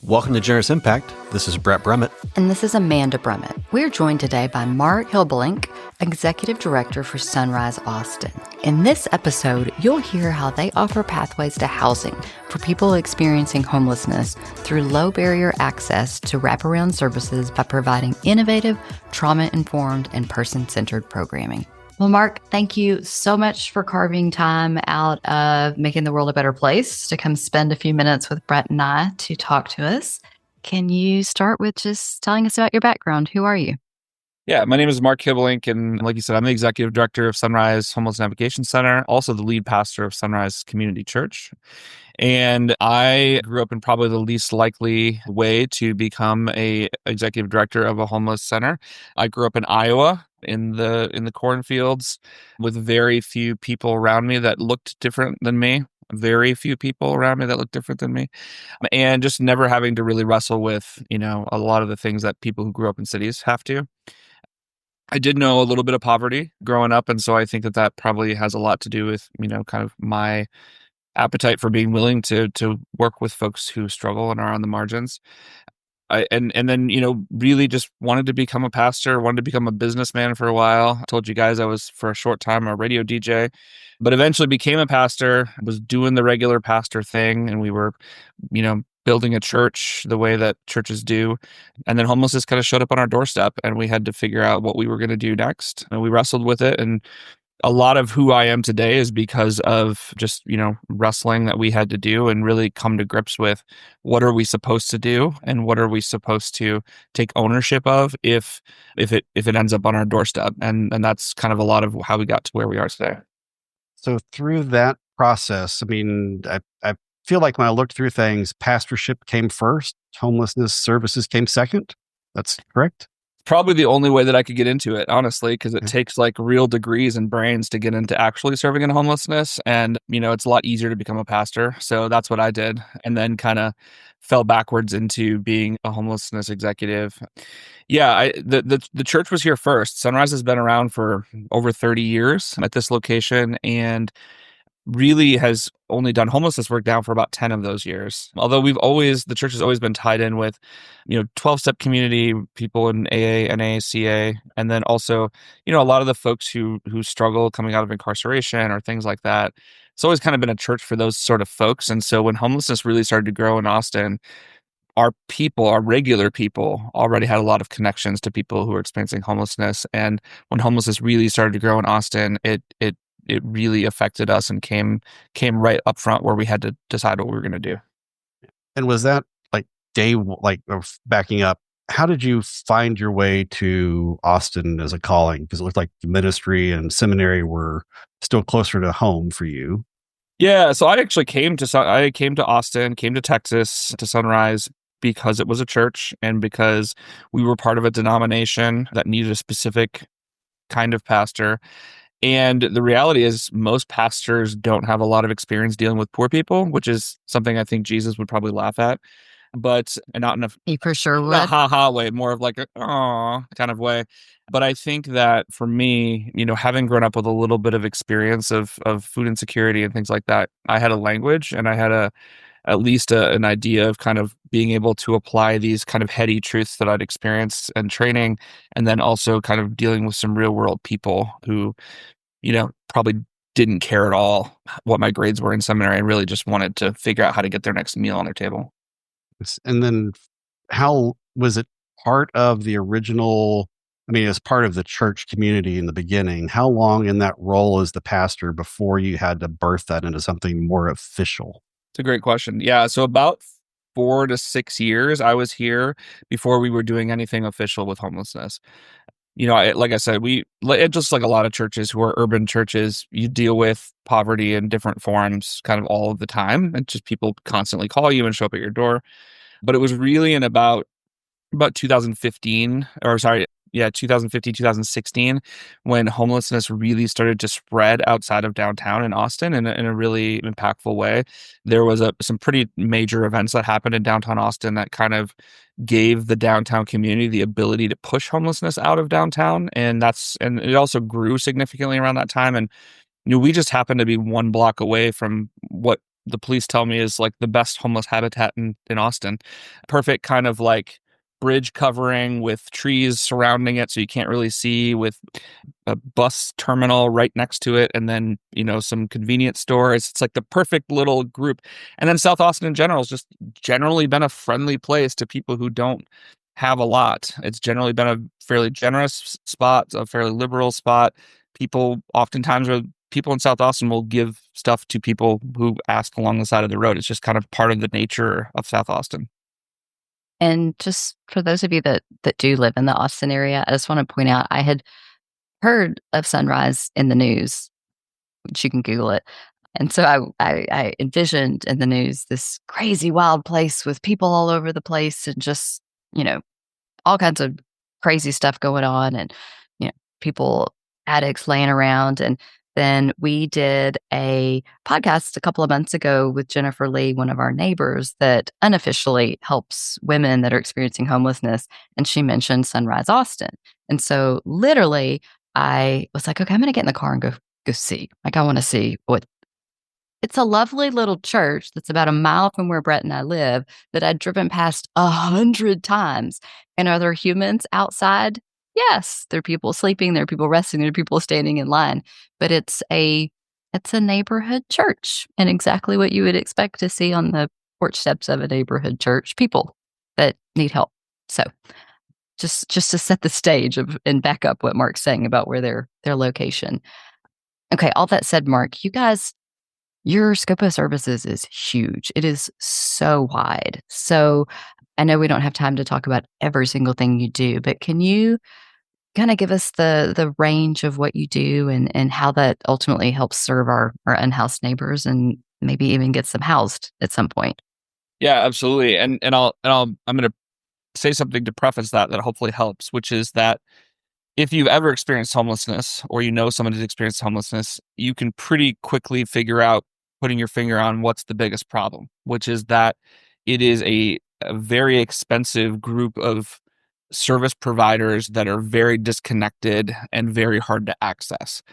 Welcome to Generous Impact. This is Bret Brummitt. And this is Amanda Brummitt. We're joined today by Mark Hilbelink, Executive Director for Sunrise Austin. In this episode, you'll hear how they offer pathways to housing for people experiencing homelessness through low barrier access to wraparound services by providing innovative, trauma-informed, and person-centered programming. Well, Mark, thank you so much for carving time out of making the world a better place to come spend a few minutes with Bret and I to talk to us. Can you start with just telling us about your background? Who are you? Yeah, my name is Mark Hilbelink, and like you said, I'm the Executive Director of Sunrise Homeless Navigation Center, also the lead pastor of Sunrise Community Church. And I grew up in probably the least likely way to become a executive director of a homeless center. I grew up in Iowa in the cornfields with very few people around me that looked different than me. Very few people around me that looked different than me. And just never having to really wrestle with, a lot of the things that people who grew up in cities have to. I did know a little bit of poverty growing up, and so I think that probably has a lot to do with, kind of my appetite for being willing to work with folks who struggle and are on the margins. And then, really just wanted to become a pastor, wanted to become a businessman for a while. I told you guys I was, for a short time, a radio DJ, but eventually became a pastor, was doing the regular pastor thing, and we were, building a church the way that churches do. And then homelessness kind of showed up on our doorstep, and we had to figure out what we were going to do next. And we wrestled with it. And a lot of who I am today is because of just, wrestling that we had to do and really come to grips with what are we supposed to do and what are we supposed to take ownership of if it ends up on our doorstep. And that's kind of a lot of how we got to where we are today. So through that process, I feel like when I looked through things, pastorship came first, homelessness services came second. That's correct? Probably the only way that I could get into it, honestly, because it takes like real degrees and brains to get into actually serving in homelessness. And, it's a lot easier to become a pastor. So that's what I did. And then kind of fell backwards into being a homelessness executive. Yeah, the church was here first. Sunrise has been around for over 30 years at this location, and really has only done homelessness work down for about 10 of those years. Although the church has always been tied in with, 12-step community, people in AA and AACA, and then also, a lot of the folks who struggle coming out of incarceration or things like that. It's always kind of been a church for those sort of folks. And so when homelessness really started to grow in Austin, our regular people already had a lot of connections to people who were experiencing homelessness. And when homelessness really started to grow in Austin, it really affected us and came right up front where we had to decide what we were going to do. And was that backing up, how did you find your way to Austin as a calling? Because it looked like the ministry and seminary were still closer to home for you. Yeah, so I actually came to Austin, came to Texas, to Sunrise, because it was a church and because we were part of a denomination that needed a specific kind of pastor. And the reality is most pastors don't have a lot of experience dealing with poor people, which is something I think Jesus would probably laugh at, but not in He for sure would. a ha-ha way, more of like a aw kind of way. But I think that for me, having grown up with a little bit of experience of food insecurity and things like that, I had a language and I had at least an idea of kind of being able to apply these kind of heady truths that I'd experienced and training, and then also kind of dealing with some real world people who, probably didn't care at all what my grades were in seminary and really just wanted to figure out how to get their next meal on their table. And then how was it part of the original, as part of the church community in the beginning, how long in that role as the pastor before you had to birth that into something more official? It's a great question. Yeah. So about 4 to 6 years I was here before we were doing anything official with homelessness. Like I said, just like a lot of churches who are urban churches, you deal with poverty in different forms kind of all of the time. And just people constantly call you and show up at your door. But it was really in about 2015, 2016, when homelessness really started to spread outside of downtown in Austin in a really impactful way. There was some pretty major events that happened in downtown Austin that kind of gave the downtown community the ability to push homelessness out of downtown. And it also grew significantly around that time. And we just happened to be one block away from what the police tell me is like the best homeless habitat in Austin. Perfect kind of like bridge covering with trees surrounding it so you can't really see, with a bus terminal right next to it, and then, some convenience stores. It's like the perfect little group. And then South Austin in general has just generally been a friendly place to people who don't have a lot. It's generally been a fairly generous spot, a fairly liberal spot. People in South Austin will give stuff to people who ask along the side of the road. It's just kind of part of the nature of South Austin. And just for those of you that do live in the Austin area, I just want to point out I had heard of Sunrise in the news, which you can Google it. And so I envisioned in the news this crazy wild place with people all over the place and just, all kinds of crazy stuff going on, and, people, addicts laying around. And then we did a podcast a couple of months ago with Jennifer Lee, one of our neighbors that unofficially helps women that are experiencing homelessness. And she mentioned Sunrise Austin. And so literally I was like, okay, I'm going to get in the car and go see. Like, I want to see what. It's a lovely little church that's about a mile from where Bret and I live that I'd driven past 100 times. And are there humans outside? Yes, there are people sleeping, there are people resting, there are people standing in line. But it's a neighborhood church, and exactly what you would expect to see on the porch steps of a neighborhood church, people that need help. So just to set the stage and back up what Mark's saying about where their location. Okay, all that said, Mark, you guys, your scope of services is huge. It is so wide. So I know we don't have time to talk about every single thing you do, but can you kind of give us the range of what you do and how that ultimately helps serve our unhoused neighbors and maybe even gets them housed at some point? Yeah, absolutely. I'm going to say something to preface that hopefully helps, which is that if you've ever experienced homelessness, or someone who's experienced homelessness, you can pretty quickly figure out, putting your finger on what's the biggest problem, which is that it is a very expensive group of service providers that are very disconnected and very hard to access.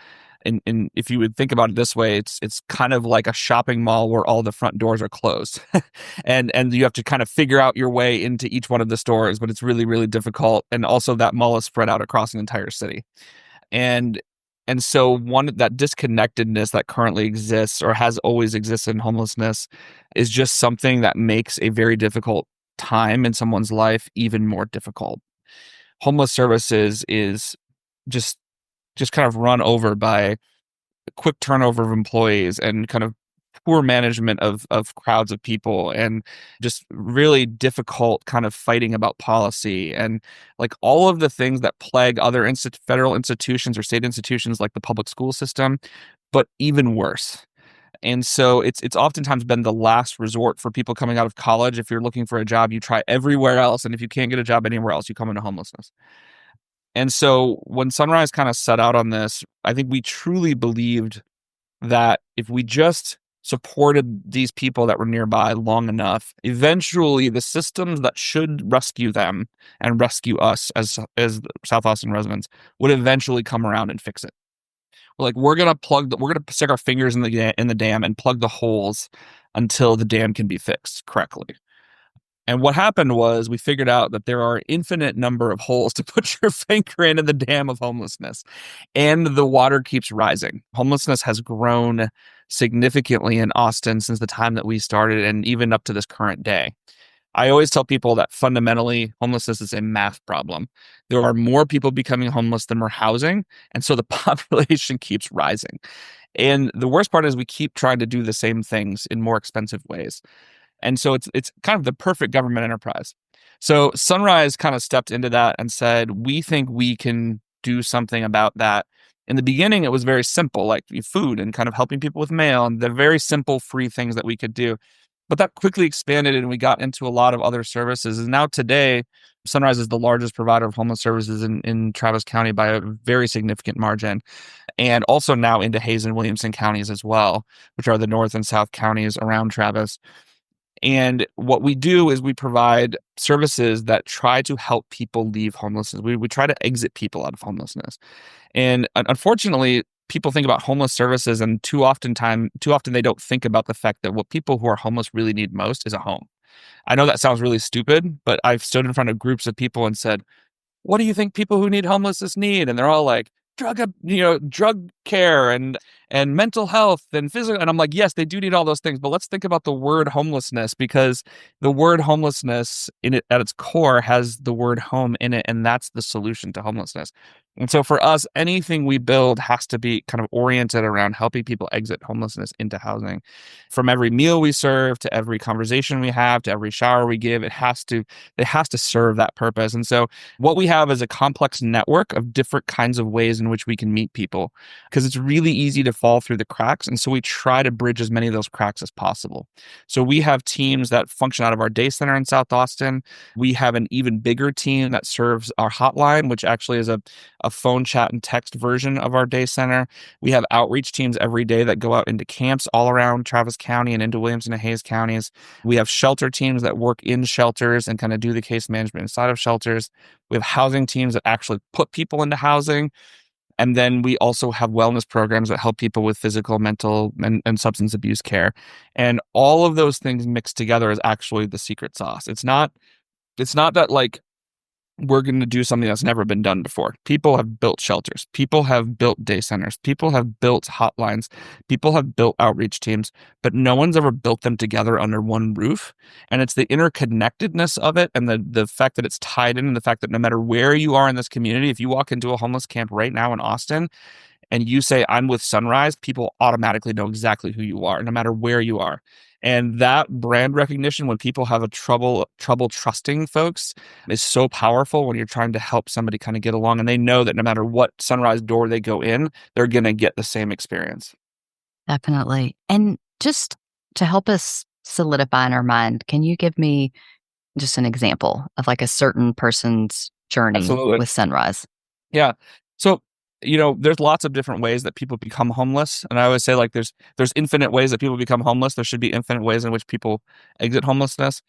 And if you would think about it this way, it's kind of like a shopping mall where all the front doors are closed, and you have to kind of figure out your way into each one of the stores, but it's really, really difficult. And also that mall is spread out across an entire city. And so that disconnectedness that currently exists, or has always existed in homelessness, is just something that makes a very difficult time in someone's life even more difficult. Homeless services is just kind of run over by quick turnover of employees and kind of poor management of crowds of people, and just really difficult kind of fighting about policy, and like all of the things that plague other federal institutions or state institutions like the public school system, but even worse. And so it's oftentimes been the last resort for people coming out of college. If you're looking for a job, you try everywhere else, and if you can't get a job anywhere else, you come into homelessness. And so when Sunrise kind of set out on this, I think we truly believed that if we just supported these people that were nearby long enough, eventually the systems that should rescue them and rescue us as South Austin residents would eventually come around and fix it. We're gonna stick our fingers in the dam and plug the holes until the dam can be fixed correctly. And what happened was we figured out that there are an infinite number of holes to put your finger in the dam of homelessness. And the water keeps rising. Homelessness has grown significantly in Austin since the time that we started, and even up to this current day. I always tell people that fundamentally homelessness is a math problem. There are more people becoming homeless than we're housing, and so the population keeps rising. And the worst part is we keep trying to do the same things in more expensive ways. And so it's kind of the perfect government enterprise. So Sunrise kind of stepped into that and said, we think we can do something about that. In the beginning, it was very simple, like food and kind of helping people with mail and the very simple free things that we could do. But that quickly expanded, and we got into a lot of other services. And now today, Sunrise is the largest provider of homeless services in Travis County by a very significant margin. And also now into Hays and Williamson counties as well, which are the north and south counties around Travis. And what we do is we provide services that try to help people leave homelessness. We try to exit people out of homelessness. And unfortunately, people think about homeless services, and too often they don't think about the fact that what people who are homeless really need most is a home. I know that sounds really stupid, but I've stood in front of groups of people and said, what do you think people who need homelessness need? And they're all like, drug care and mental health and physical. And I'm like, yes, they do need all those things, but let's think about the word homelessness, because the word homelessness in it at its core has the word home in it, and that's the solution to homelessness. And so for us, anything we build has to be kind of oriented around helping people exit homelessness into housing. From every meal we serve to every conversation we have to every shower we give, it has to serve that purpose. And so what we have is a complex network of different kinds of ways in which we can meet people, because it's really easy to fall through the cracks. And so we try to bridge as many of those cracks as possible. So we have teams that function out of our day center in South Austin. We have an even bigger team that serves our hotline, which actually is a phone chat and text version of our day center. We have outreach teams every day that go out into camps all around Travis County and into Williamson and Hayes counties. We have shelter teams that work in shelters and kind of do the case management inside of shelters. We have housing teams that actually put people into housing. And then we also have wellness programs that help people with physical, mental, and substance abuse care. And all of those things mixed together is actually the secret sauce. It's not that like we're going to do something that's never been done before. People have built shelters. People have built day centers. People have built hotlines. People have built outreach teams, but no one's ever built them together under one roof. And it's the interconnectedness of it, and the fact that it's tied in, and the fact that no matter where you are in this community, if you walk into a homeless camp right now in Austin and you say, I'm with Sunrise, people automatically know exactly who you are, no matter where you are. And that brand recognition, when people have a trouble trusting folks, is so powerful when you're trying to help somebody kind of get along. And they know that no matter what Sunrise door they go in, they're going to get the same experience. Definitely. And just to help us solidify in our mind, can you give me just an example of like a certain person's journey Absolutely. with Sunrise? Yeah. So, there's lots of different ways that people become homeless. And I always say, like, there's infinite ways that people become homeless. There should be infinite ways in which people exit homelessness.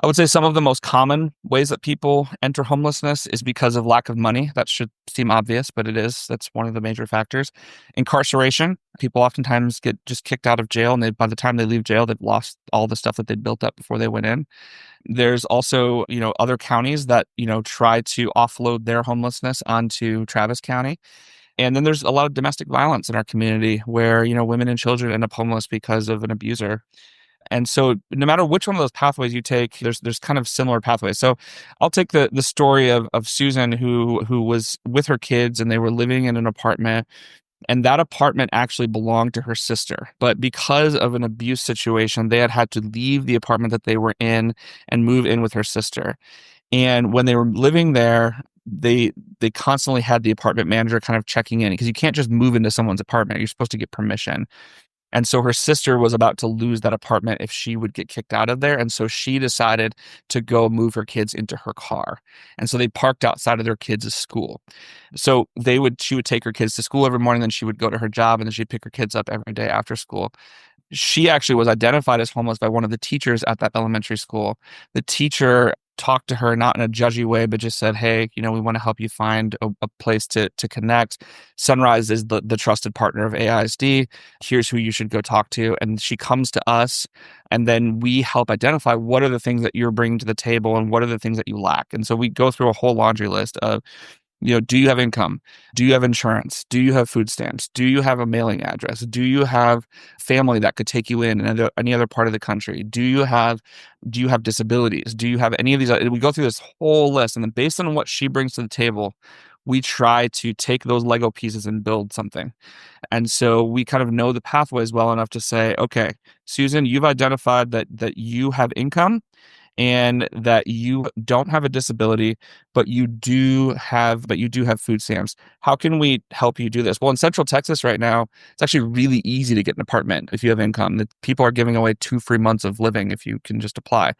I would say some of the most common ways that people enter homelessness is because of lack of money. That should seem obvious, but it is. That's one of the major factors. Incarceration. People oftentimes get just kicked out of jail, and by the time they leave jail, they've lost all the stuff that they'd built up before they went in. There's also, other counties that, try to offload their homelessness onto Travis County. And then there's a lot of domestic violence in our community where, women and children end up homeless because of an abuser. And so no matter which one of those pathways you take, there's kind of similar pathways. So I'll take the story of Susan, who was with her kids, and they were living in an apartment. And that apartment actually belonged to her sister. But because of an abuse situation, they had to leave the apartment that they were in and move in with her sister. And when they were living there, they constantly had the apartment manager kind of checking in, because you can't just move into someone's apartment. You're supposed to get permission. And so her sister was about to lose that apartment if she would get kicked out of there. And so she decided to go move her kids into her car. And so they parked outside of their kids' school. So she would take her kids to school every morning, then she would go to her job, and then she'd pick her kids up every day after school. She actually was identified as homeless by one of the teachers at that elementary school. The teacher talked to her, not in a judgy way, but just said, hey, we want to help you find a place to connect. Sunrise is the trusted partner of AISD. Here's who you should go talk to. And she comes to us, and then we help identify what are the things that you're bringing to the table and what are the things that you lack. And so we go through a whole laundry list of, do you have income? Do you have insurance? Do you have food stamps? Do you have a mailing address? Do you have family that could take you in any other part of the country? Do you have disabilities? Do you have any of these? We go through this whole list, and then based on what she brings to the table, we try to take those Lego pieces and build something. And so we kind of know the pathways well enough to say, okay, Susan, you've identified that you have income and that you don't have a disability, but you do have food stamps. How can we help you do this? Well, in Central Texas right now, it's actually really easy to get an apartment if you have income. The people are giving away 2 free months of living if you can just apply.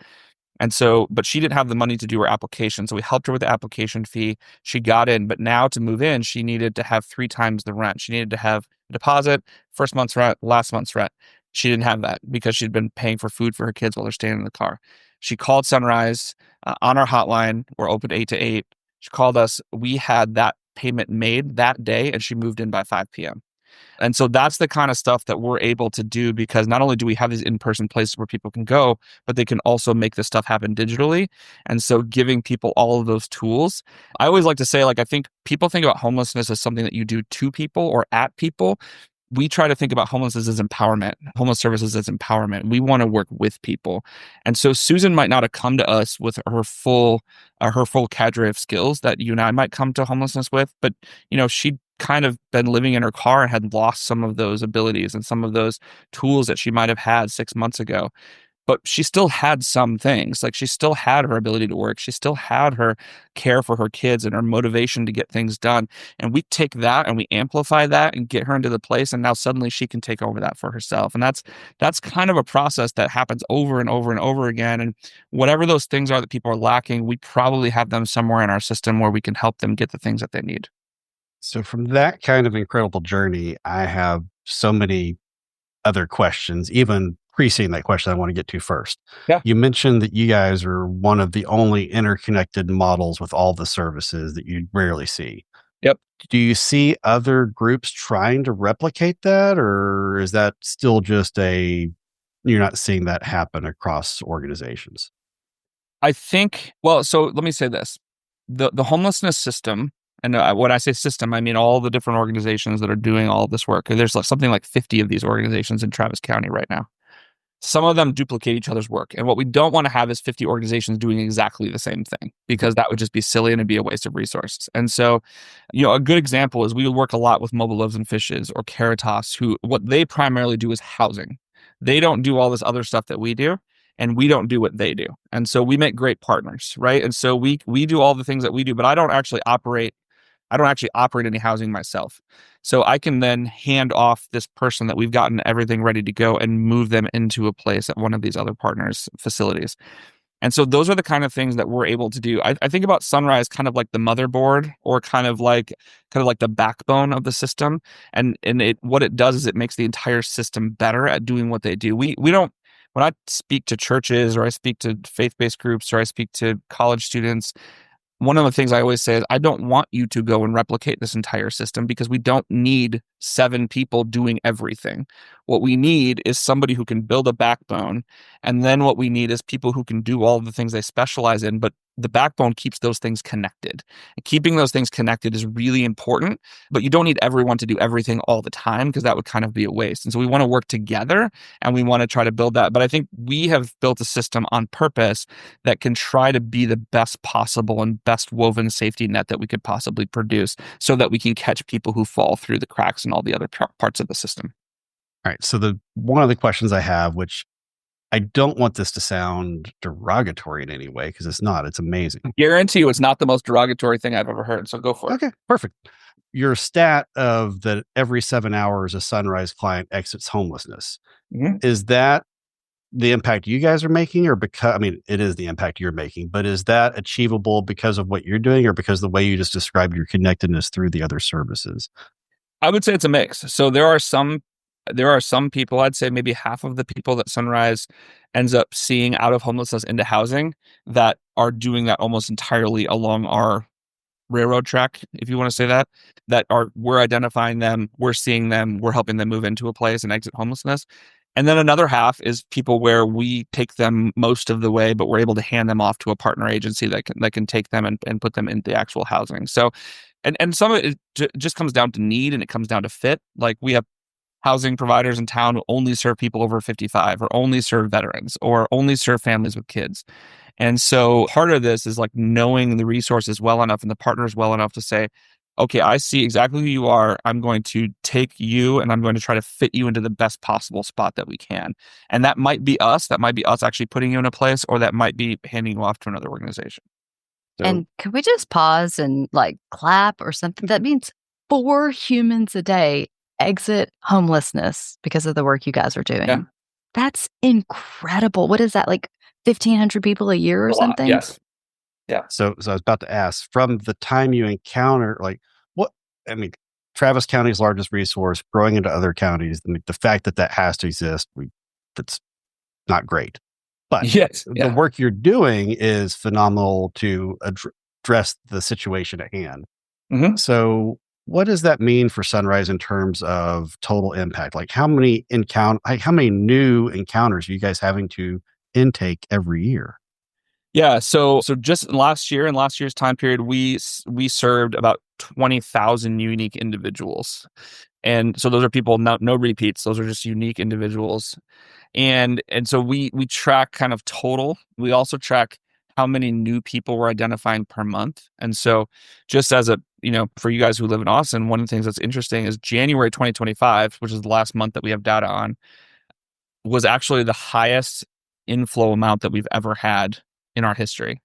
And so, but she didn't have the money to do her application. So we helped her with the application fee. She got in, but now to move in, she needed to have 3 times the rent. She needed to have a deposit, first month's rent, last month's rent. She didn't have that because she'd been paying for food for her kids while they're staying in the car. She called Sunrise on our hotline. We're open 8 to 8. She called us. We had that payment made that day, and she moved in by 5 p.m. And so that's the kind of stuff that we're able to do, because not only do we have these in-person places where people can go, but they can also make this stuff happen digitally. And so giving people all of those tools, I always like to say, like, I think people think about homelessness as something that you do to people or at people. We try to think about homelessness as empowerment, homeless services as empowerment. We want to work with people. And so Susan might not have come to us with her full cadre of skills that you and I might come to homelessness with, but she'd kind of been living in her car and had lost some of those abilities and some of those tools that she might have had 6 months ago. But she still had some things. Like, she still had her ability to work. She still had her care for her kids and her motivation to get things done. And we take that and we amplify that and get her into the place. And now suddenly she can take over that for herself. And that's kind of a process that happens over and over and over again. And whatever those things are that people are lacking, we probably have them somewhere in our system where we can help them get the things that they need. So from that kind of incredible journey, I have so many other questions, even preceding that question I want to get to first. Yeah. You mentioned that you guys are one of the only interconnected models with all the services that you rarely see. Yep. Do you see other groups trying to replicate that, or is that still just you're not seeing that happen across organizations? I think, well, so let me say this. The homelessness system, and when I say system, I mean all the different organizations that are doing all of this work. There's something like 50 of these organizations in Travis County right now. Some of them duplicate each other's work. And what we don't want to have is 50 organizations doing exactly the same thing, because that would just be silly and it'd be a waste of resources. And so, a good example is we work a lot with Mobile Loaves and Fishes or Caritas, who what they primarily do is housing. They don't do all this other stuff that we do, and we don't do what they do. And so we make great partners, right? And so we do all the things that we do, but I don't actually operate any housing myself. So I can then hand off this person that we've gotten everything ready to go and move them into a place at one of these other partners' facilities. And so those are the kind of things that we're able to do. I think about Sunrise kind of like the motherboard, or kind of like the backbone of the system. And what it does is it makes the entire system better at doing what they do. We don't, when I speak to churches, or I speak to faith-based groups, or I speak to college students, one of the things I always say is, I don't want you to go and replicate this entire system, because we don't need 7 people doing everything. What we need is somebody who can build a backbone. And then what we need is people who can do all the things they specialize in, but the backbone keeps those things connected. And keeping those things connected is really important, but you don't need everyone to do everything all the time, because that would kind of be a waste. And so we want to work together and we want to try to build that. But I think we have built a system on purpose that can try to be the best possible and best woven safety net that we could possibly produce, so that we can catch people who fall through the cracks and all the other parts of the system. All right. So one of the questions I have, which I don't want this to sound derogatory in any way, because it's not. It's amazing. Guarantee you it's not the most derogatory thing I've ever heard. So go for it. Okay, perfect. Your stat of that every 7 hours a Sunrise client exits homelessness. Mm-hmm. Is that the impact you guys are making, or it is the impact you're making, but is that achievable because of what you're doing, or because of the way you just described your connectedness through the other services? I would say it's a mix. So there are some people, I'd say maybe half of the people that Sunrise ends up seeing out of homelessness into housing, that are doing that almost entirely along our railroad track, if you want to say that we're identifying them, we're seeing them, we're helping them move into a place and exit homelessness. And then another half is people where we take them most of the way, but we're able to hand them off to a partner agency that can take them and put them into the actual housing. So, and some of it just comes down to need, and it comes down to fit. Like, we have housing providers in town who only serve people over 55, or only serve veterans, or only serve families with kids. And so part of this is like knowing the resources well enough and the partners well enough to say, okay, I see exactly who you are. I'm going to take you and I'm going to try to fit you into the best possible spot that we can. And that might be us. That might be us actually putting you in a place, or that might be handing you off to another organization. So, And can we just pause and clap or something? That means 4 humans a day exit homelessness because of the work you guys are doing. Yeah. That's incredible. What is that, 1,500 people a year or something? Yes. Yeah. So I was about to ask, from the time you encounter, Travis County's largest resource growing into other counties, the fact that has to exist, that's not great. But yes, the work you're doing is phenomenal to address the situation at hand. Mm-hmm. So what does that mean for Sunrise in terms of total impact? Like how many new encounters are you guys having to intake every year? Yeah, so just last year, in last year's time period, we served about 20,000 unique individuals. And so those are people, no repeats. Those are just unique individuals. And so we track kind of total. We also track how many new people we're identifying per month. And so just as for you guys who live in Austin, one of the things that's interesting is January 2025, which is the last month that we have data on, was actually the highest inflow amount that we've ever had in our history.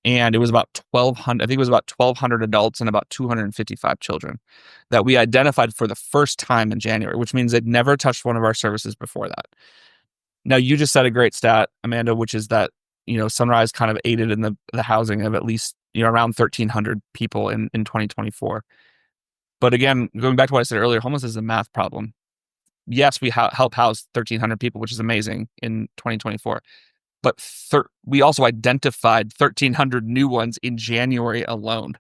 And it was about 1,200, I think it was about 1,200 adults and about 255 children that we identified for the first time in January, which means they'd never touched one of our services before that. Now, you just said a great stat, Amanda, which is that, Sunrise kind of aided in the housing of at least, around 1,300 people in 2024. But again, going back to what I said earlier, homelessness is a math problem. Yes, we help house 1,300 people, which is amazing in 2024. But we also identified 1,300 new ones in January alone,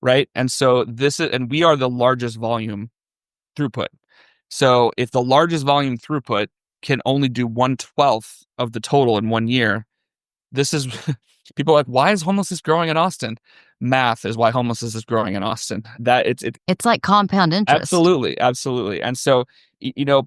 right? And so and we are the largest volume throughput. So if the largest volume throughput can only do 1/12 of the total in 1 year, this is people are like, why is homelessness growing in Austin? Math is why homelessness is growing in Austin. That It's like compound interest. absolutely. And so,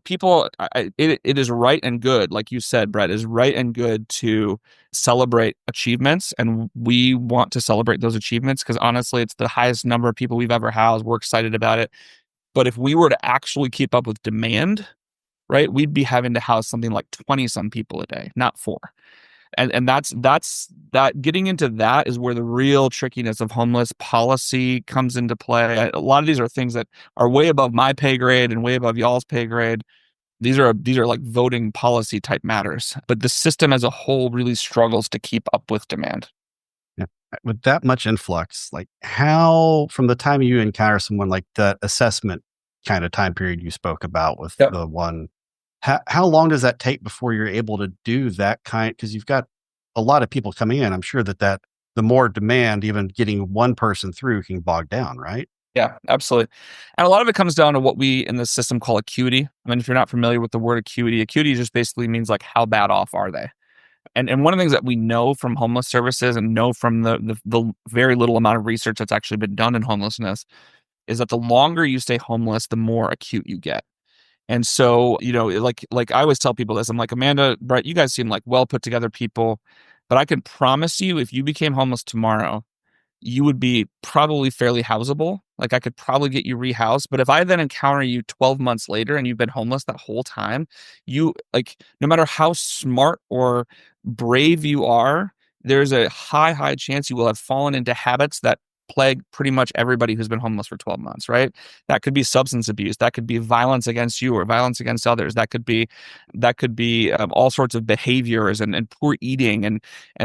people, it is right and good, like you said, Brett, is right and good to celebrate achievements, and we want to celebrate those achievements because honestly, it's the highest number of people we've ever housed. We're excited about it. But if we were to actually keep up with demand, right, we'd be having to house something like 20 some people a day, not 4. And that's that. Getting into that is where the real trickiness of homeless policy comes into play. A lot of these are things that are way above my pay grade and way above y'all's pay grade. These are like voting policy type matters, but the system as a whole really struggles to keep up with demand. Yeah. With that much influx, like how, from the time you encounter someone, like the assessment kind of time period you spoke about with Yep. the one, how long does that take before you're able to do that kind? Because you've got a lot of people coming in. I'm sure that the more demand, even getting one person through can bog down, right? Yeah, absolutely. And a lot of it comes down to what we in the system call acuity. I mean, if you're not familiar with the word acuity just basically means like how bad off are they? And one of the things that we know from homeless services and know from the very little amount of research that's actually been done in homelessness is that the longer you stay homeless, the more acute you get. And so, like I always tell people this, I'm like, Amanda, Brett, you guys seem like well put together people, but I can promise you, if you became homeless tomorrow, you would be probably fairly housable. Like I could probably get you rehoused. But if I then encounter you 12 months later and you've been homeless that whole time, you like, no matter how smart or brave you are, there's a high chance you will have fallen into habits that plague pretty much everybody who's been homeless for 12 months, right? That could be substance abuse. That could be violence against you or violence against others. That could be all sorts of behaviors and poor eating and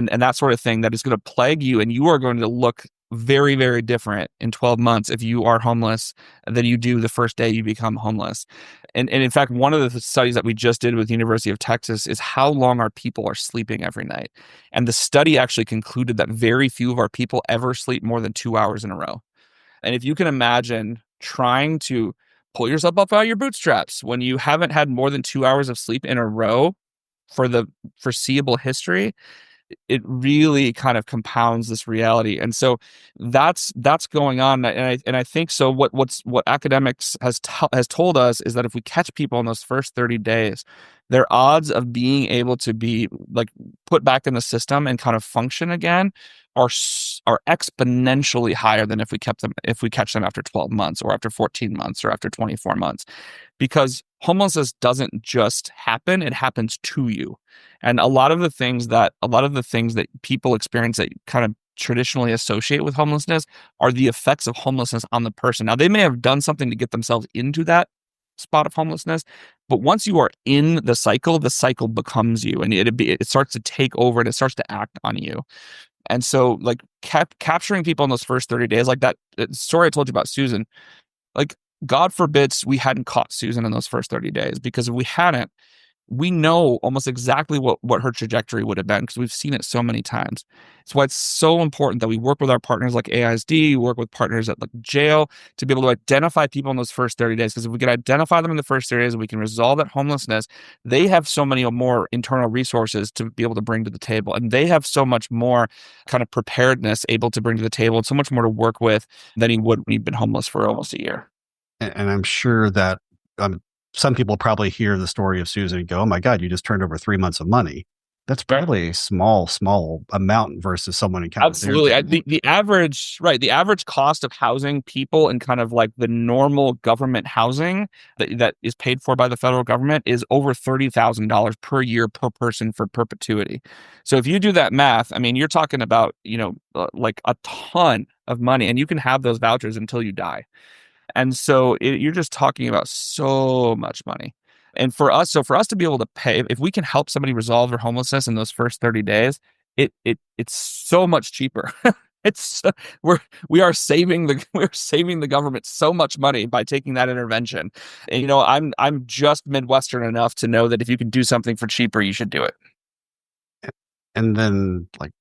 that sort of thing that is going to plague you. And you are going to look very, very different in 12 months if you are homeless than you do the first day you become homeless. And in fact, one of the studies that we just did with the University of Texas is how long our people are sleeping every night. And the study actually concluded that very few of our people ever sleep more than 2 hours in a row. And if you can imagine trying to pull yourself up out of your bootstraps when you haven't had more than 2 hours of sleep in a row for the foreseeable history, it really kind of compounds this reality. And so that's going on. And I think so. What academics has told us is that if we catch people in those first 30 days, their odds of being able to be like put back in the system and kind of function again are exponentially higher than if we catch them after 12 months or after 14 months or after 24 months. Because homelessness doesn't just happen, it happens to you. And a lot of the things that people experience that kind of traditionally associate with homelessness are the effects of homelessness on the person. Now, they may have done something to get themselves into that spot of homelessness, but once you are in the cycle becomes you, and it starts to take over and it starts to act on you. And so, like, capturing people in those first 30 days, like that story I told you about Susan, like, God forbids we hadn't caught Susan in those first 30 days, because if we hadn't, we know almost exactly what her trajectory would have been because we've seen it so many times. That's why it's so important that we work with our partners like AISD, work with partners at like jail to be able to identify people in those first 30 days. Because if we can identify them in the first 30 days and we can resolve that homelessness, they have so many more internal resources to be able to bring to the table. And they have so much more kind of preparedness able to bring to the table and so much more to work with than he would when he'd been homeless for almost a year. And I'm sure that some people probably hear the story of Susan and go, "Oh my God, you just turned over 3 months of money." That's probably a small amount versus someone in kind of their Absolutely. thing. The average, right, the average cost of housing people in kind of like the normal government housing that is paid for by the federal government is over $30,000 per year per person for perpetuity. So if you do that math, I mean, you're talking about, like a ton of money, and you can have those vouchers until you die. And so you're just talking about so much money. And for us to be able to pay, if we can help somebody resolve their homelessness in those first 30 days, it's so much cheaper. It's we are saving the government so much money by taking that intervention. And, I'm just Midwestern enough to know that if you can do something for cheaper, you should do it. And then like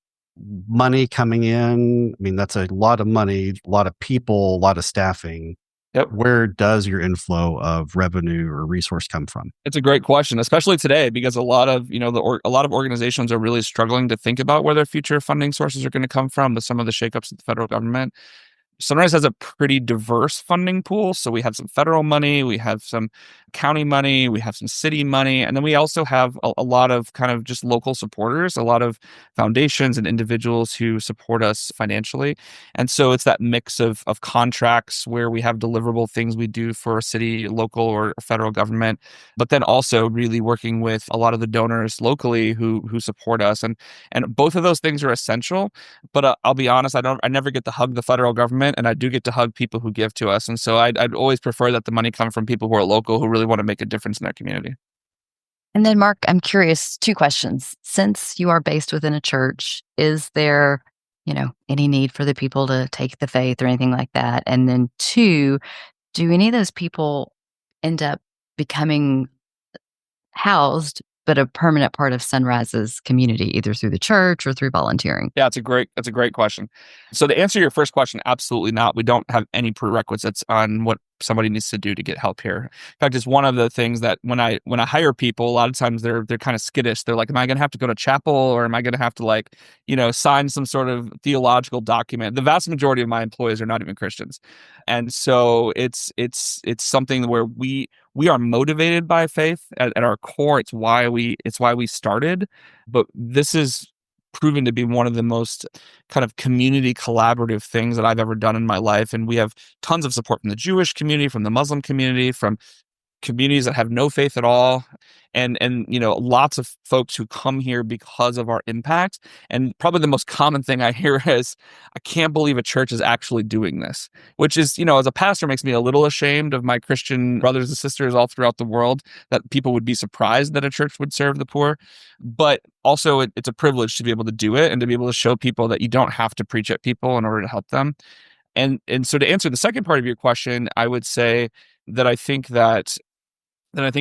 money coming in, I mean, that's a lot of money, a lot of people, a lot of staffing. Yep. Where does your inflow of revenue or resource come from? It's a great question, especially today, because a lot of a lot of organizations are really struggling to think about where their future funding sources are going to come from with some of the shakeups at the federal government. Sunrise has a pretty diverse funding pool. So we have some federal money, we have some county money, we have some city money, and then we also have a lot of kind of just local supporters, a lot of foundations and individuals who support us financially. And so it's that mix of contracts where we have deliverable things we do for a city, local, or federal government, but then also really working with a lot of the donors locally who support us. And both of those things are essential. But I'll be honest, I never get to hug the federal government, and I do get to hug people who give to us. And so I'd always prefer that the money come from people who are local, who really want to make a difference in their community. And then, Mark, I'm curious, two questions. Since you are based within a church, is there, any need for the people to take the faith or anything like that? And then two, do any of those people end up becoming housed, but a permanent part of Sunrise's community, either through the church or through volunteering? Yeah, that's a great question. So to answer your first question, absolutely not. We don't have any prerequisites on what somebody needs to do to get help here. In fact, it's one of the things that when I hire people, a lot of times they're kind of skittish. They're like, am I going to have to go to chapel, or am I going to have to sign some sort of theological document? The vast majority of my employees are not even Christians. And so it's something where we are motivated by faith at our core. It's why we started, but this is proven to be one of the most kind of community collaborative things that I've ever done in my life. And we have tons of support from the Jewish community, from the Muslim community, from communities that have no faith at all, and lots of folks who come here because of our impact. And probably the most common thing I hear is, I can't believe a church is actually doing this, which is, as a pastor, makes me a little ashamed of my Christian brothers and sisters all throughout the world, that people would be surprised that a church would serve the poor. But also it's a privilege to be able to do it and to be able to show people that you don't have to preach at people in order to help them. And so to answer the second part of your question, I would say that I think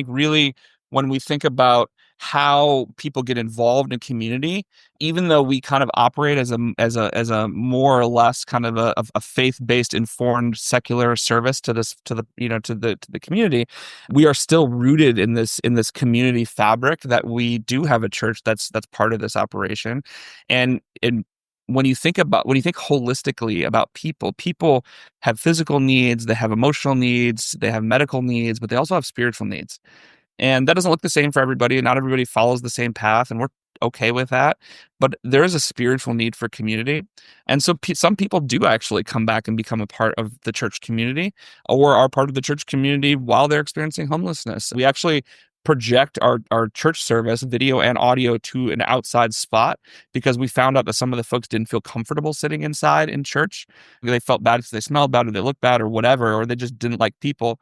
really, when we think about how people get involved in community, even though we kind of operate as a more or less kind of a faith-based, informed, secular service to the community, we are still rooted in this community fabric, that we do have a church that's part of this operation. And when you think holistically about people have physical needs, they have emotional needs, they have medical needs, but they also have spiritual needs. And that doesn't look the same for everybody, and not everybody follows the same path, and we're okay with that. But there is a spiritual need for community. And so some people do actually come back and become a part of the church community, or are part of the church community while they're experiencing homelessness. We actually project our church service, video and audio, to an outside spot, because we found out that some of the folks didn't feel comfortable sitting inside in church. They felt bad because they smelled bad, or they looked bad, or whatever, or they just didn't like people.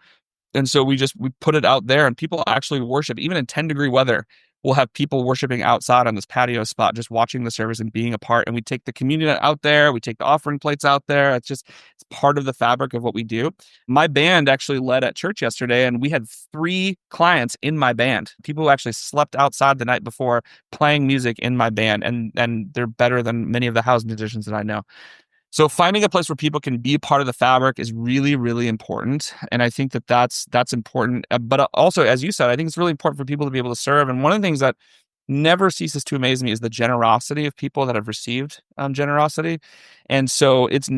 And so we put it out there, and people actually worship even in 10-degree weather. we'll have people worshiping outside on this patio spot, just watching the service and being a part. And we take the communion out there, we take the offering plates out there. It's part of the fabric of what we do. My band actually led at church yesterday, and we had 3 clients in my band, people who actually slept outside the night before playing music in my band, and they're better than many of the house musicians that I know. So finding a place where people can be a part of the fabric is really, really important. And I think that that's important. But also, as you said, I think it's really important for people to be able to serve. And one of the things that never ceases to amaze me is the generosity of people that have received generosity. And so it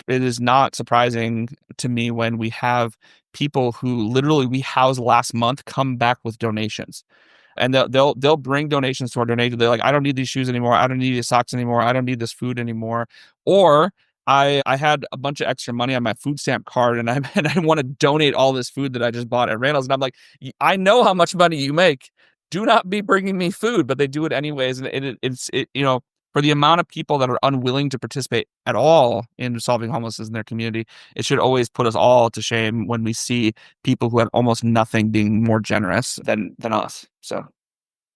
is not surprising to me when we have people who literally we housed last month come back with donations, and they'll bring donations to our donation. They're like, I don't need these shoes anymore. I don't need these socks anymore. I don't need this food anymore. Or I had a bunch of extra money on my food stamp card, and I want to donate all this food that I just bought at Randall's. And I'm like, I know how much money you make. Do not be bringing me food, but they do it anyways. And it's for the amount of people that are unwilling to participate at all in solving homelessness in their community, it should always put us all to shame when we see people who have almost nothing being more generous than us. So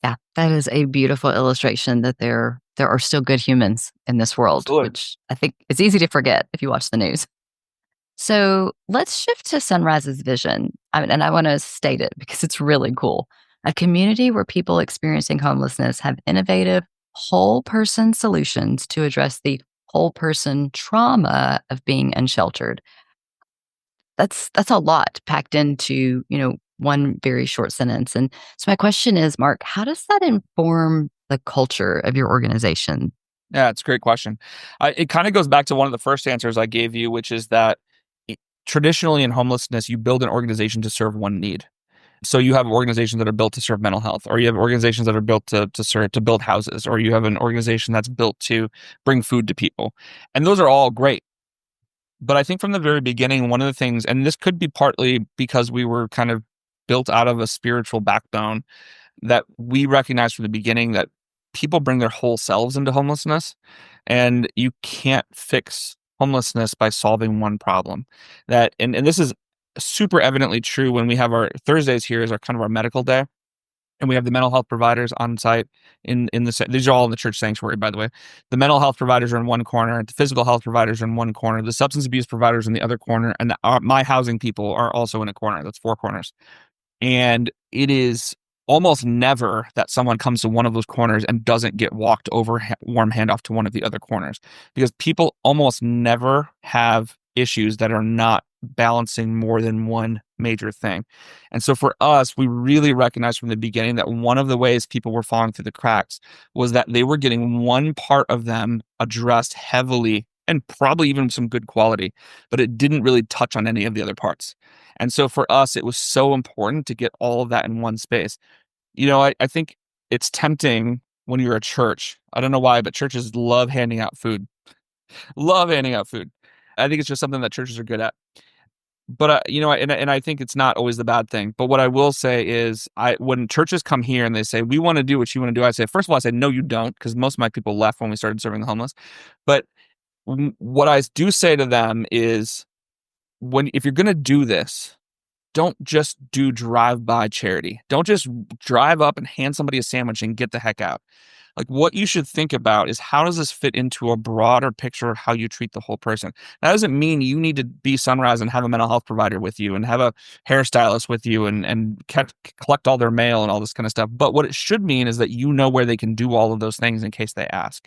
Yeah, that is a beautiful illustration that there are still good humans in this world, absolutely. which I think is easy to forget if you watch the news. So let's shift to Sunrise's vision. And I want to state it because it's really cool. A community where people experiencing homelessness have innovative, whole person solutions to address the whole person trauma of being unsheltered. That's a lot packed into, one very short sentence. And so my question is, Mark, how does that inform the culture of your organization? Yeah, it's a great question. It kind of goes back to one of the first answers I gave you, which is that traditionally in homelessness, you build an organization to serve one need. So you have organizations that are built to serve mental health, or you have organizations that are built to build houses, or you have an organization that's built to bring food to people. And those are all great. But I think from the very beginning, one of the things, and this could be partly because we were kind of built out of a spiritual backbone, that we recognized from the beginning that people bring their whole selves into homelessness, and you can't fix homelessness by solving one problem. And this is super evidently true when we have our Thursdays here is our kind of our medical day. And we have the mental health providers on site these are all in the church sanctuary, by the way. The mental health providers are in one corner, the physical health providers are in one corner, the substance abuse providers in the other corner, and my housing people are also in a corner. That's 4 corners. And it is almost never that someone comes to one of those corners and doesn't get walked over warm handoff to one of the other corners, because people almost never have issues that are not balancing more than one major thing. And so for us, we really recognized from the beginning that one of the ways people were falling through the cracks was that they were getting one part of them addressed heavily and probably even some good quality, but it didn't really touch on any of the other parts. And so for us, it was so important to get all of that in one space. I think it's tempting when you're a church. I don't know why, but churches love handing out food. Love handing out food. I think it's just something that churches are good at. But and I think it's not always the bad thing. But what I will say is, when churches come here and they say, we want to do what you want to do, I say, first of all, I say, no, you don't, because most of my people left when we started serving the homeless. But what I do say to them is, if you're going to do this, don't just do drive-by charity. Don't just drive up and hand somebody a sandwich and get the heck out. Like, what you should think about is, how does this fit into a broader picture of how you treat the whole person? That doesn't mean you need to be Sunrise and have a mental health provider with you and have a hairstylist with you and collect all their mail and all this kind of stuff. But what it should mean is that you know where they can do all of those things in case they ask.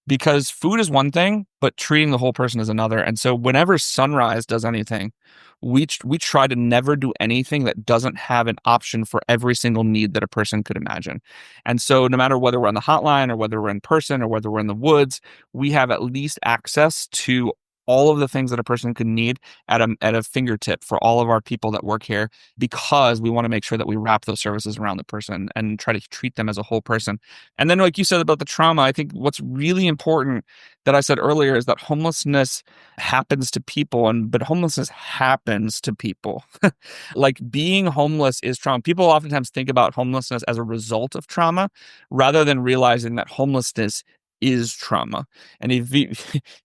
Because food is one thing, but treating the whole person is another. And so whenever Sunrise does anything, we try to never do anything that doesn't have an option for every single need that a person could imagine. And so no matter whether we're on the hotline or whether we're in person or whether we're in the woods, we have at least access to all of the things that a person could need at a fingertip for all of our people that work here, because we want to make sure that we wrap those services around the person and try to treat them as a whole person. And then, like you said about the trauma, I think what's really important that I said earlier is that homelessness happens to people, but homelessness happens to people. Like, being homeless is trauma. People oftentimes think about homelessness as a result of trauma rather than realizing that homelessness is trauma. And if you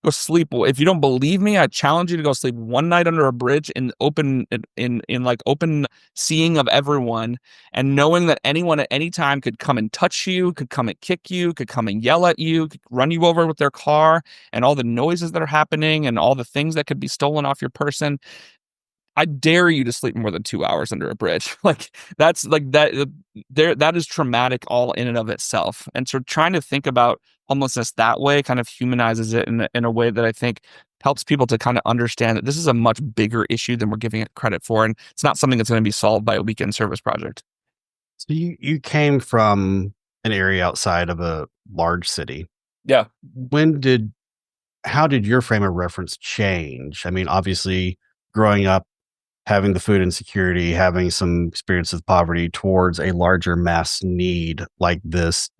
go sleep, if you don't believe me, I challenge you to go sleep one night under a bridge in like open seeing of everyone, and knowing that anyone at any time could come and touch you, could come and kick you, could come and yell at you, could run you over with their car, and all the noises that are happening and all the things that could be stolen off your person. I dare you to sleep more than 2 hours under a bridge. Like that's like that there that is traumatic all in and of itself. And so trying to think about homelessness that way kind of humanizes it in a way that I think helps people to kind of understand that this is a much bigger issue than we're giving it credit for. And it's not something that's going to be solved by a weekend service project. So you came from an area outside of a large city. Yeah. When did how did your frame of reference change? I mean, obviously, growing up, having the food insecurity, having some experience with poverty towards a larger mass need like this,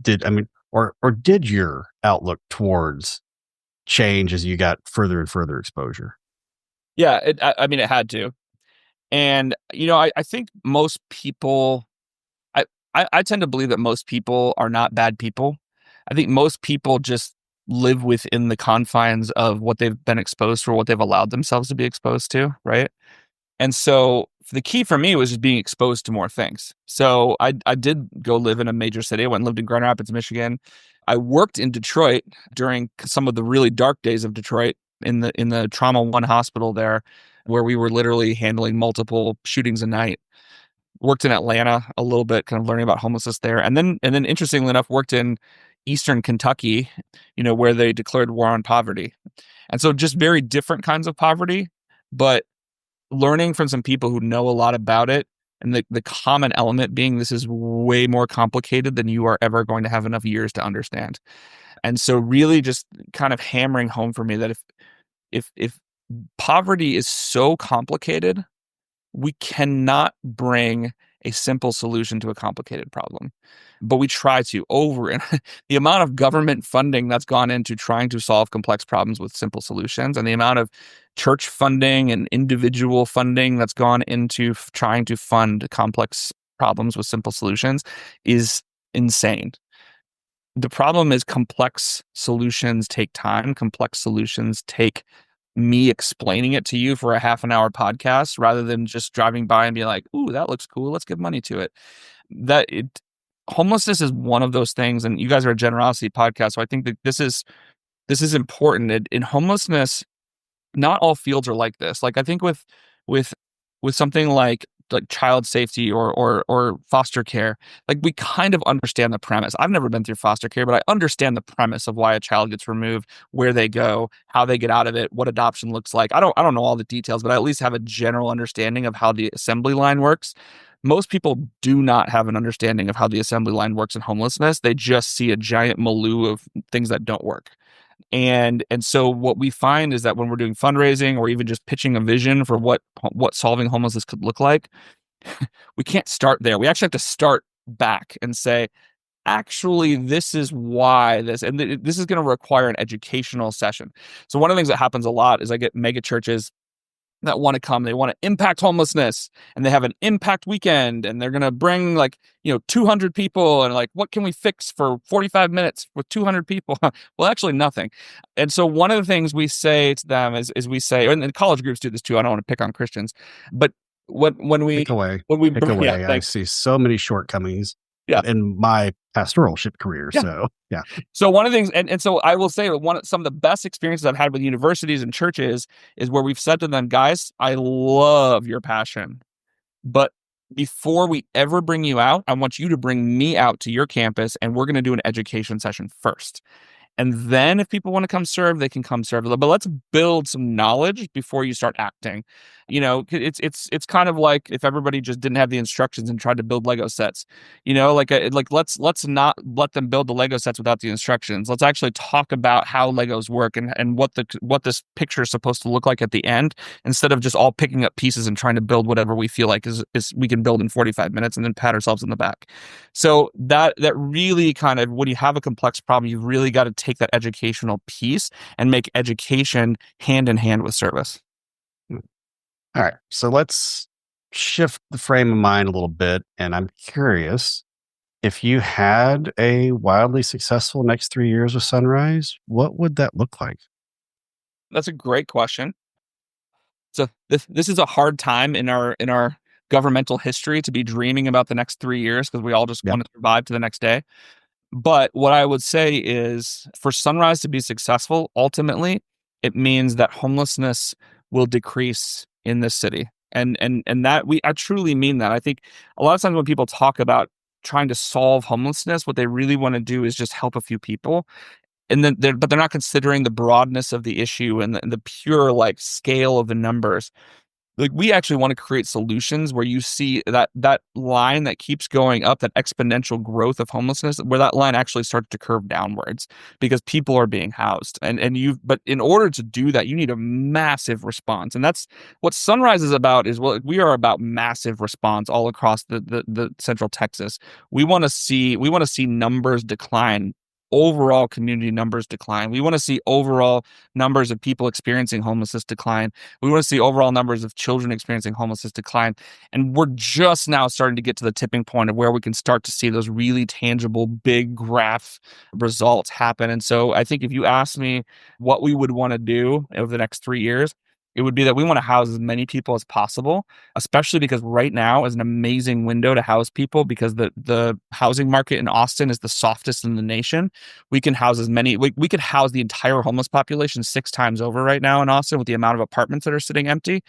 or did your outlook towards change as you got further and further exposure? Yeah. I mean, it had to. And, I think most people, I tend to believe that most people are not bad people. I think most people just live within the confines of what they've been exposed to or what they've allowed themselves to be exposed to, right? And so the key for me was just being exposed to more things. So I did go live in a major city. I went and lived in Grand Rapids, Michigan. I worked in Detroit during some of the really dark days of Detroit in the Trauma One hospital there, where we were literally handling multiple shootings a night. Worked in Atlanta a little bit, kind of learning about homelessness there. And then interestingly enough, worked in Eastern Kentucky, where they declared war on poverty. And so just very different kinds of poverty, but learning from some people who know a lot about it, and the common element being this is way more complicated than you are ever going to have enough years to understand. And so really just kind of hammering home for me that if poverty is so complicated, we cannot bring a simple solution to a complicated problem. But we try to over and the amount of government funding that's gone into trying to solve complex problems with simple solutions, and the amount of church funding and individual funding that's gone into trying to fund complex problems with simple solutions is insane. The problem is complex solutions take time. Complex solutions take me explaining it to you for a half an hour podcast rather than just driving by and being like, "Ooh, that looks cool. Let's give money to it." Homelessness is one of those things, and you guys are a generosity podcast, so I think that this is important. In homelessness, not all fields are like this. Like I think with something like child safety or foster care, like we kind of understand the premise. I've never been through foster care, but I understand the premise of why a child gets removed, where they go, how they get out of it, what adoption looks like. I don't know all the details, but I at least have a general understanding of how the assembly line works. Most people do not have an understanding of how the assembly line works in homelessness. They just see a giant milieu of things that don't work. And so what we find is that when we're doing fundraising or even just pitching a vision for what solving homelessness could look like, we can't start there. We actually have to start back and say, actually, this is why this, and this is going to require an educational session. So one of the things that happens a lot is I get mega churches that want to come, they want to impact homelessness, and they have an impact weekend, and they're going to bring 200 people, and like, what can we fix for 45 minutes with 200 people? Well, actually nothing. And so one of the things we say to them is we say, and college groups do this too, I don't want to pick on Christians, but when we Pick away. when we Pick yeah, away. I thanks. see so many shortcomings Yeah. in my pastoralship career. Yeah. So yeah. So one of the things, and so I will say some of the best experiences I've had with universities and churches is where we've said to them, guys, I love your passion, but before we ever bring you out, I want you to bring me out to your campus, and we're going to do an education session first. And then if people want to come serve, they can come serve. But let's build some knowledge before you start acting. It's kind of like if everybody just didn't have the instructions and tried to build Lego sets. Let's not let them build the Lego sets without the instructions. Let's actually talk about how Legos work and what this picture is supposed to look like at the end, instead of just all picking up pieces and trying to build whatever we feel like is we can build in 45 minutes and then pat ourselves in the back. So that really kind of, when you have a complex problem, you've really got to take that educational piece and make education hand in hand with service. All right. So let's shift the frame of mind a little bit. And I'm curious, If you had a wildly successful next 3 years with Sunrise, what would that look like? That's a great question. So this is a hard time in our governmental history to be dreaming about the next 3 years because we all just Yep. want to survive to the next day. But what I would say is for Sunrise to be successful, ultimately, it means that homelessness will decrease in this city. And that I truly mean that. I think a lot of times when people talk about trying to solve homelessness, what they really want to do is just help a few people. And then they're not considering the broadness of the issue and the pure like scale of the numbers. Like we actually want to create solutions where you see that line that keeps going up, that exponential growth of homelessness, where that line actually starts to curve downwards because people are being housed. But in order to do that, you need a massive response. And that's what Sunrise is about. Is well, we are about massive response all across the central Texas. We want to see numbers decline, overall community numbers decline. We want to see overall numbers of people experiencing homelessness decline. We want to see overall numbers of children experiencing homelessness decline. And we're just now starting to get to the tipping point of where we can start to see those really tangible, big graph results happen. And so I think if you ask me what we would want to do over the next 3 years, it would be that we want to house as many people as possible, especially because right now is an amazing window to house people because the housing market in Austin is the softest in the nation. We can house we could house the entire homeless population 6 times over right now in Austin with the amount of apartments that are sitting empty.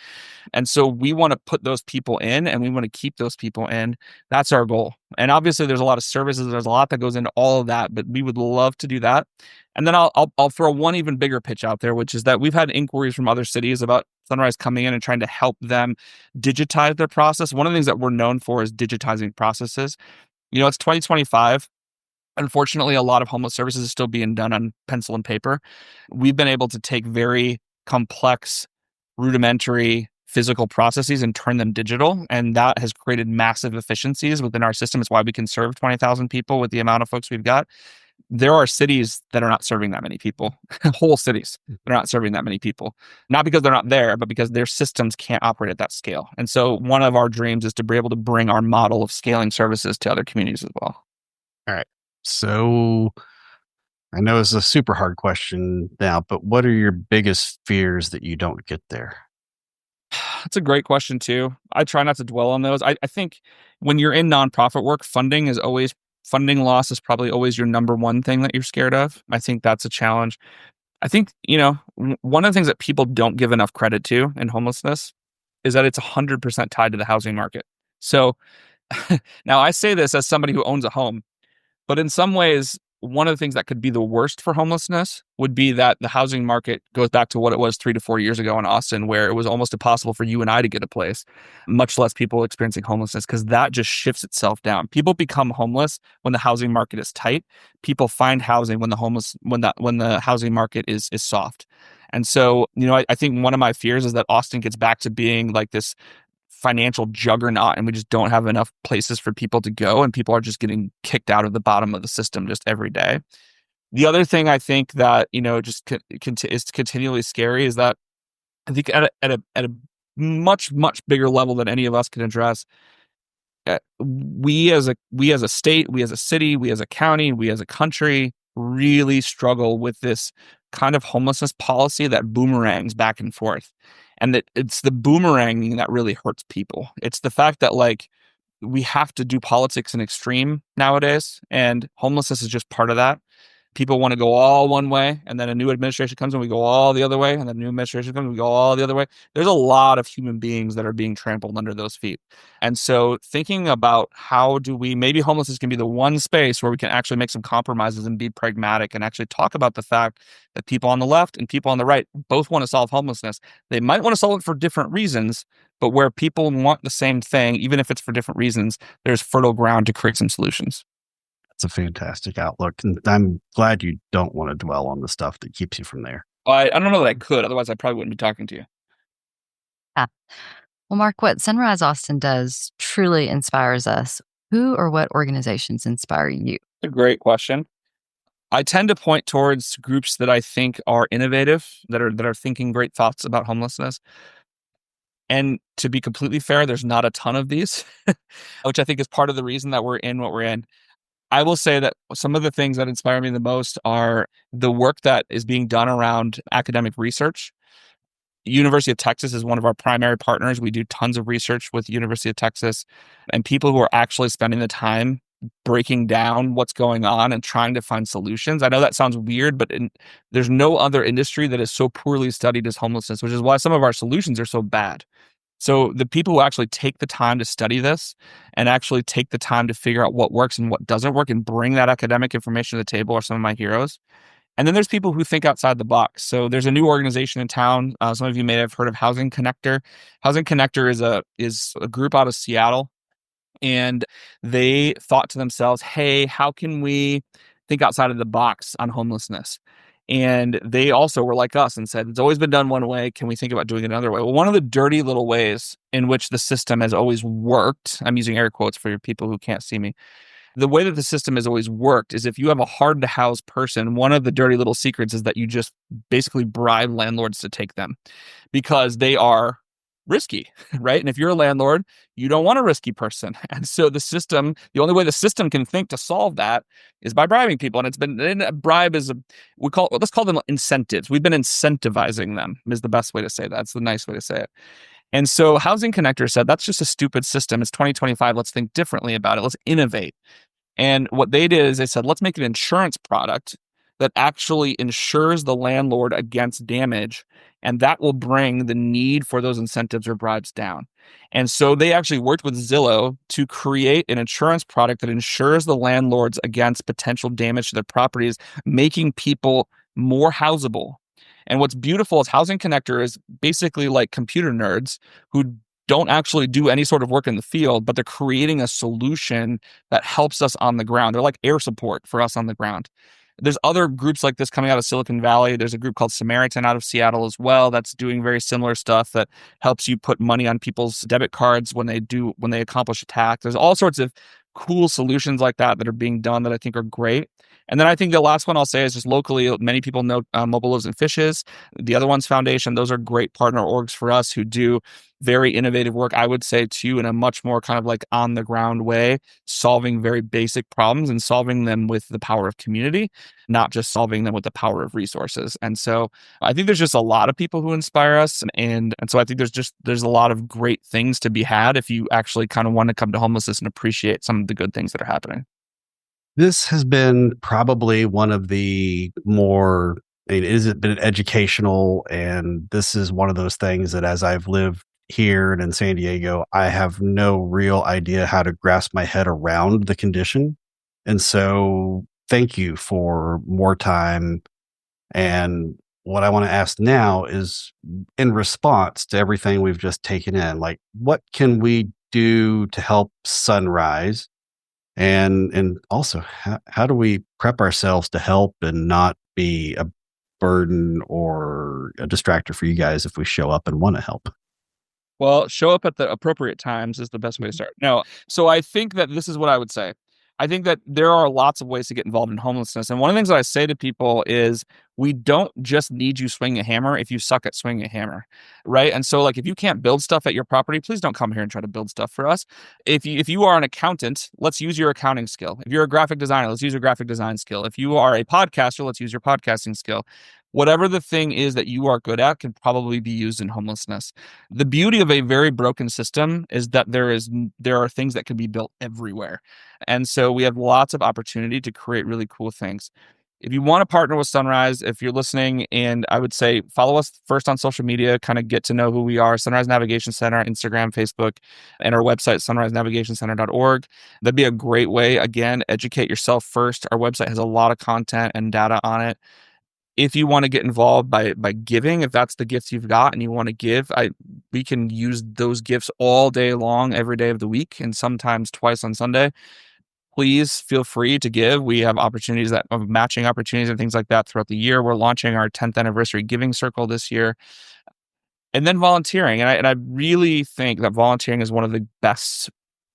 And so we want to put those people in and we want to keep those people in. That's our goal. And obviously there's a lot of services, there's a lot that goes into all of that, but we would love to do that. And then I'll throw one even bigger pitch out there, which is that we've had inquiries from other cities about Sunrise coming in and trying to help them digitize their process. One of the things that we're known for is digitizing processes. It's 2025. Unfortunately, a lot of homeless services is still being done on pencil and paper. We've been able to take very complex, rudimentary physical processes and turn them digital. And that has created massive efficiencies within our system. It's why we can serve 20,000 people with the amount of folks we've got. There are cities that are not serving that many people, whole cities that are not serving that many people, not because they're not there, but because their systems can't operate at that scale. And so one of our dreams is to be able to bring our model of scaling services to other communities as well. All right. So I know it's a super hard question now, but what are your biggest fears that you don't get there? That's a great question too. I try not to dwell on those. I think when you're in nonprofit work, funding loss is probably always your number one thing that you're scared of. I think that's a challenge. I think, one of the things that people don't give enough credit to in homelessness is that it's 100% tied to the housing market. So now I say this as somebody who owns a home. But in some ways, one of the things that could be the worst for homelessness would be that the housing market goes back to what it was 3 to 4 years ago in Austin, where it was almost impossible for you and I to get a place, much less people experiencing homelessness, because that just shifts itself down. People become homeless when the housing market is tight. People find housing when the housing market is soft. And so, I think one of my fears is that Austin gets back to being like this financial juggernaut and we just don't have enough places for people to go and people are just getting kicked out of the bottom of the system just every day. The other thing I think that, is continually scary is that I think at a much, much bigger level than any of us can address, we as a state, we as a city, we as a county, we as a country really struggle with this kind of homelessness policy that boomerangs back and forth. And that it's the boomeranging that really hurts people. It's the fact that we have to do politics in extreme nowadays, and homelessness is just part of that. People want to go all one way, and then a new administration comes and we go all the other way, and then a new administration comes and we go all the other way. There's a lot of human beings that are being trampled under those feet. And so thinking about maybe homelessness can be the one space where we can actually make some compromises and be pragmatic and actually talk about the fact that people on the left and people on the right both want to solve homelessness. They might want to solve it for different reasons, but where people want the same thing, even if it's for different reasons, there's fertile ground to create some solutions. That's a fantastic outlook. And I'm glad you don't want to dwell on the stuff that keeps you from there. I don't know that I could, otherwise I probably wouldn't be talking to you. Yeah. Well, Mark, what Sunrise Austin does truly inspires us. Who or what organizations inspire you? A great question. I tend to point towards groups that I think are innovative, that are thinking great thoughts about homelessness. And to be completely fair, there's not a ton of these, which I think is part of the reason that we're in what we're in. I will say that some of the things that inspire me the most are the work that is being done around academic research. University of Texas is one of our primary partners. We do tons of research with University of Texas, and people who are actually spending the time breaking down what's going on and trying to find solutions. I know that sounds weird, but there's no other industry that is so poorly studied as homelessness, which is why some of our solutions are so bad. So the people who actually take the time to study this and actually take the time to figure out what works and what doesn't work and bring that academic information to the table are some of my heroes. And then there's people who think outside the box. So there's a new organization in town. Some of you may have heard of Housing Connector. Housing Connector is a group out of Seattle, and they thought to themselves, "Hey, how can we think outside of the box on homelessness?" And they also were like us and said, "It's always been done one way. Can we think about doing it another way?" Well, one of the dirty little ways in which the system has always worked, I'm using air quotes for your people who can't see me, the way that the system has always worked is if you have a hard to house person, one of the dirty little secrets is that you just basically bribe landlords to take them because they are risky, right? And if you're a landlord, you don't want a risky person. And so the only way the system can think to solve that is by bribing people. And a bribe is let's call them incentives. We've been incentivizing them is the best way to say that. That's the nice way to say it. And so Housing Connector said, that's just a stupid system. It's 2025. Let's think differently about it. Let's innovate. And what they did is they said, let's make an insurance product that actually insures the landlord against damage. And that will bring the need for those incentives or bribes down. And so they actually worked with Zillow to create an insurance product that insures the landlords against potential damage to their properties, making people more housable. And what's beautiful is Housing Connector is basically like computer nerds who don't actually do any sort of work in the field, but they're creating a solution that helps us on the ground. They're like air support for us on the ground. There's other groups like this coming out of Silicon Valley. There's a group called Samaritan out of Seattle as well that's doing very similar stuff that helps you put money on people's debit cards when they accomplish a task. There's all sorts of cool solutions like that are being done that I think are great. And then I think the last one I'll say is just locally, many people know Mobile Lives and Fishes, the Other Ones Foundation. Those are great partner orgs for us who do very innovative work, I would say, too, in a much more kind of like on the ground way, solving very basic problems and solving them with the power of community, not just solving them with the power of resources. And so I think there's just a lot of people who inspire us. And so I think there's a lot of great things to be had if you actually kind of want to come to homelessness and appreciate some of the good things that are happening. This has been probably one of the more, I mean, is it been educational? And this is one of those things that as I've lived here and in San Diego, I have no real idea how to grasp my head around the condition. And so thank you for more time. And what I want to ask now is in response to everything we've just taken in, like what can we do to help Sunrise? And also, how do we prep ourselves to help and not be a burden or a distractor for you guys if we show up and want to help? Well, show up at the appropriate times is the best way to start. No, so I think that this is what I would say. I think that there are lots of ways to get involved in homelessness. And one of the things that I say to people is we don't just need you swinging a hammer if you suck at swinging a hammer, right? And so like if you can't build stuff at your property, please don't come here and try to build stuff for us. If you are an accountant, let's use your accounting skill. If you're a graphic designer, let's use your graphic design skill. If you are a podcaster, let's use your podcasting skill. Whatever the thing is that you are good at can probably be used in homelessness. The beauty of a very broken system is that there are things that can be built everywhere. And so we have lots of opportunity to create really cool things. If you want to partner with Sunrise, if you're listening, and I would say follow us first on social media, kind of get to know who we are, Sunrise Navigation Center, Instagram, Facebook, and our website, sunrisenavigationcenter.org. That'd be a great way. Again, educate yourself first. Our website has a lot of content and data on it. If you want to get involved by giving, if that's the gifts you've got and you want to give, we can use those gifts all day long, every day of the week, and sometimes twice on Sunday. Please feel free to give. We have opportunities of matching opportunities and things like that throughout the year. We're launching our 10th anniversary giving circle this year. And then volunteering. And I really think that volunteering is one of the best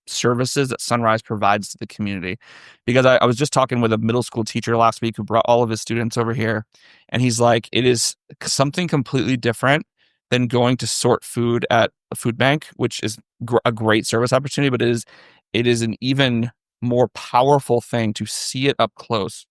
services that Sunrise provides to the community. Because I was just talking with a middle school teacher last week who brought all of his students over here. And he's like, it is something completely different than going to sort food at a food bank, which is a great service opportunity, but it is an even more powerful thing to see it up close.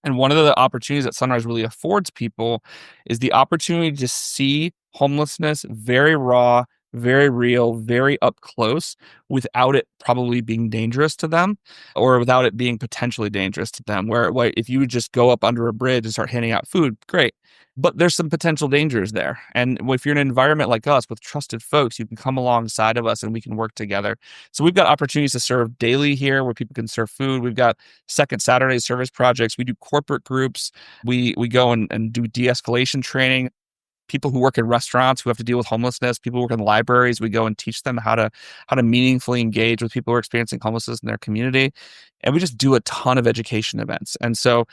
And one of the opportunities that Sunrise really affords people is the opportunity to see homelessness very raw, very real, very up close without it probably being dangerous to them or without it being potentially dangerous to them. Where if you would just go up under a bridge and start handing out food, great. But there's some potential dangers there. And if you're in an environment like us with trusted folks, you can come alongside of us and we can work together. So we've got opportunities to serve daily here where people can serve food. We've got second Saturday service projects. We do corporate groups. We go and do de-escalation training. People who work in restaurants who have to deal with homelessness, people who work in libraries, we go and teach them how to meaningfully engage with people who are experiencing homelessness in their community. And we just do a ton of education events. And so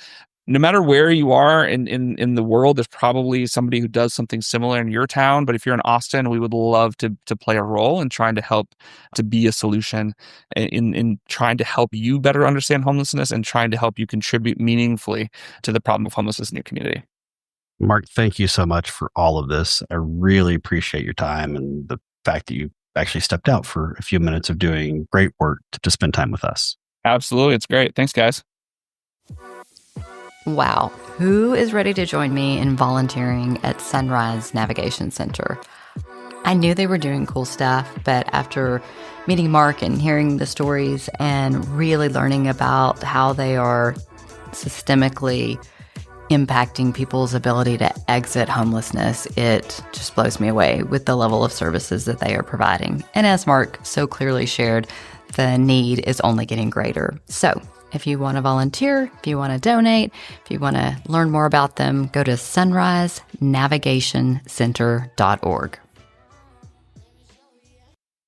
no matter where you are in the world, there's probably somebody who does something similar in your town. But if you're in Austin, we would love to play a role in trying to help to be a solution in trying to help you better understand homelessness and trying to help you contribute meaningfully to the problem of homelessness in your community. Mark, thank you so much for all of this. I really appreciate your time and the fact that you actually stepped out for a few minutes of doing great work to spend time with us. Absolutely. It's great. Thanks, guys. Wow. Who is ready to join me in volunteering at Sunrise Navigation Center? I knew they were doing cool stuff, but after meeting Mark and hearing the stories and really learning about how they are systemically impacting people's ability to exit homelessness, it just blows me away with the level of services that they are providing. And as Mark so clearly shared, the need is only getting greater. So if you want to volunteer, if you want to donate, if you want to learn more about them, go to sunrisenavigationcenter.org.